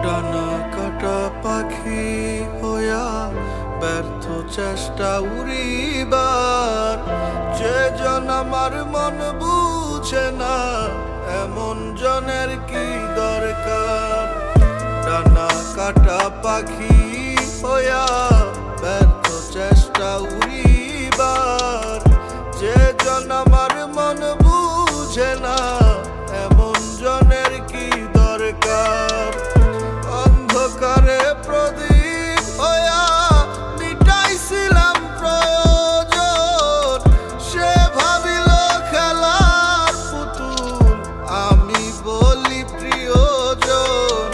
ডানা কাটা পাখি হইয়া ব্যর্থ চেষ্টা উড়িবার, যে জন আমার মন বুঝে না এমন জনের কি দরকার। ডানা কাটা পাখি হইয়া ব্যর্থ চেষ্টা উড়িবার, যে জন আমার মন বুঝে না এমন জনের কি দরকার। অন্ধকারে প্রদীপ হইয়া মিটাইছিলাম প্রয়োজন, সে ভাবিল খেলার পুতুল, আমি বলি প্রিয়জন।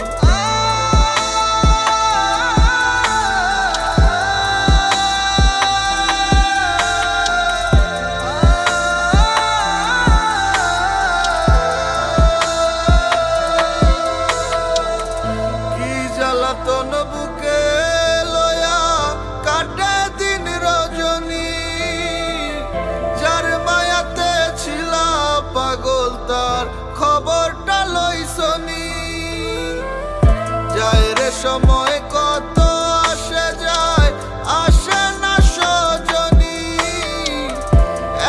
জ্বালাতন বুকে লয়া কাটে দিন রজনী, যার মায়াতে ছিলা পাগল তার খবরটা লইছনি। যায় রে সময় কত আসে যায়, আসে না সজনী,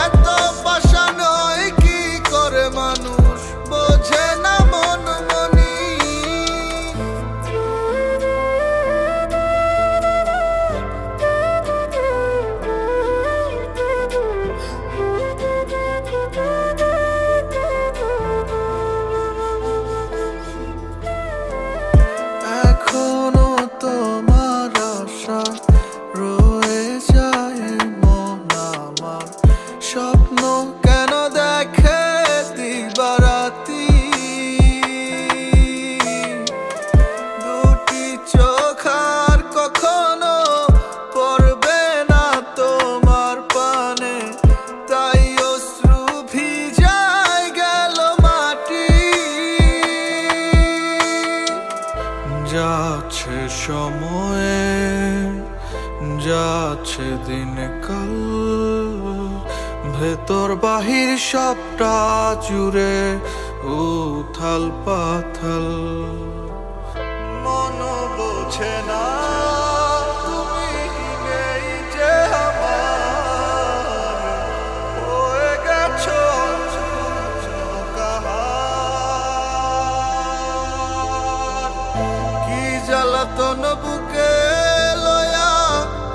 এত পাষাণ হয় কি করে মানুষ বোঝে না মন মনি। এখনো তোমার আশা রয়ে যায় মন আমার, স্বপ্ন কেন দেখে দিবারাতি, দুটি চোখ আর কখনো পড়বে না তোমার পানে, তাই অশ্রু ভিজায় গেল মাটি। যাচ্ছে সময়ে যাচ্ছে দিন কাল, ভেতর বাহির সবটা জুড়ে উথাল পাথাল। মন বোঝে না তুমি নেই যে আমার, হয়ে গেছো জ্বালাতন বুকে লয়া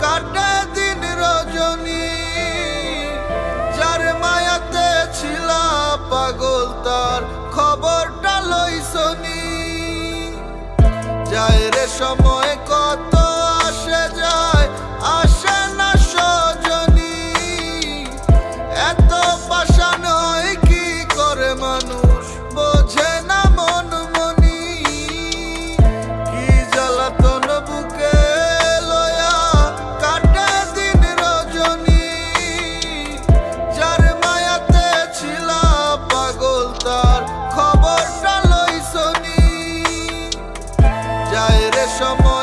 কাটে দিন রজনী, যার মায়াতে ছিলা পাগল তার খবরটা লইছনি। যায় রে সময় কত আসে যায়, আসে না সজনী, এত পাষাণ হয় কি করে মানুষ বোঝে না মন মনি। জ্বালাতন বুকে লয়া কাটে দিন রজনী, যার মায়াতে ছিলা পাগল তার খবরটা লইছনি। যায় রে সময়